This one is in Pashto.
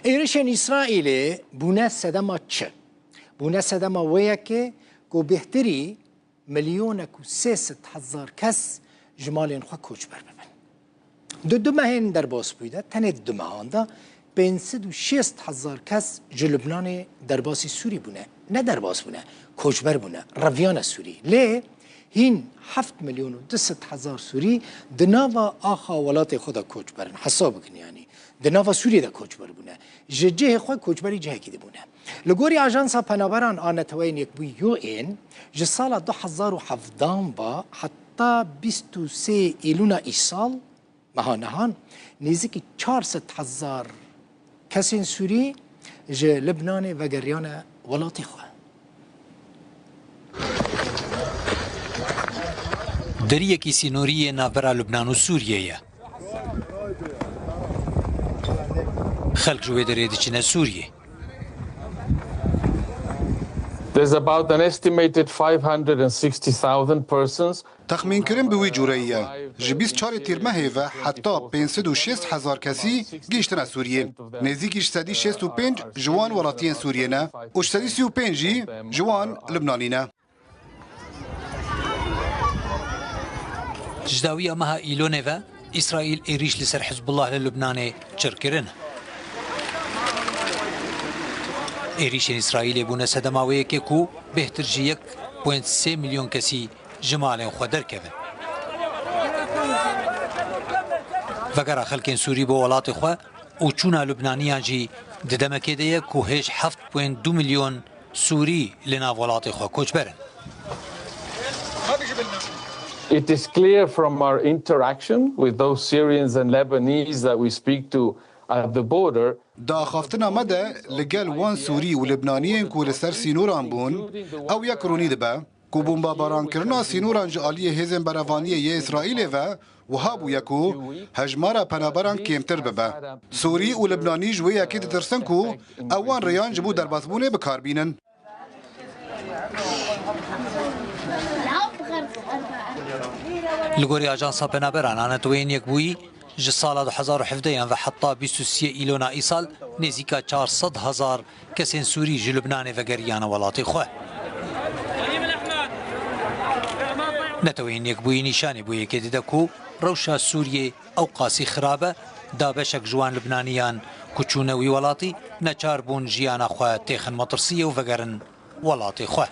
ایرشن اسرائیل بونه سدما چه؟ بونه سدما ویا که بهتری ملیون و 300,000 کس جمالین خوا کوچ بر ببن. دو ماهین در باس بوده تنه دو ماهانده 560,000 کس جلبنان در باسی سوری بونه نه در باس بونه کوچ بر بونه رویان سوری لی هین 7,200,000 سوری دناوا آخا ولات خدا کوچ برن حساب کنی یعنی دناوا سوری دا کوچ بر بونه جه خوا کوچ بری جه کی بونه لگوری آژانس پناهبران آنتوین یک بو یو این جسال 2017 با حتی 23 ایلونا ایسال مهانهان نزدیک 400,000 کسین سوری جه لبنان و گریان ولاتی خوا دریەکی سینۆریە ناوبەرا لوبنان و سووریەیە. خەڵک ژوێ دەرێ دەچینە سووریێ. There's about an estimated 560,000 persons. تخمین کردن به وی جوریه. جبیس چهار تیرمه هیوه حتی 560,000 کسی گیشتن سوریه. نزدیکش 165 جوان ولاتی سوریه نه و 135 جوان لبنانی نه. جداوی ئەمەها ئیلۆنێڤە ئیسرائیل ئێریش لەسەر حزب الله لە لوبنانێ چڕکردن. ئێریشên ئیسرائیلێ بوونە سەدەماوەیەکێک و بهتر ji 1.3 ملیۆن کەسی ji malên xwe derkevin. Vegera xelkên Sûrî bo welatê xwe û çûna Lubnaniyan jî di demekê de ye ku hêj 7.2 milyon Sûrî li nav welatê xwe koç berin. It is clear from our interaction with those Syrians and Lebanese that we speak to at the border. دا خافتنا مده لگل وان سوری و لبنانیین کو لسر سینوران بون او یک رونی دبه کو بومبا باران کرنا سینوران جالی هزم بروانی ی اسرائیل و هابو یکو هجمارا پنابران کمتر ببه سوری و لبنانی جوی یکی ترسن کو اوان ریان جبو در باسبونه بکاربینن لگوری آژانسا پنابران آنتوین یک بویی ji sala 2017 ve hatta 23 îlona îsal nêzîka 400,000 kesên Sûrî ji Lubnanê vegeriyana welatê xwe. Netewên yekbûyî nîşanê bû yekê dide ku rewşa Sûriyê ew qasî xirab e da beşek ji wan Lubnaniyan ku çûne wî welatî neçar bûn jiyana xwe têxin metirsiyê û vegerin welatê xwe.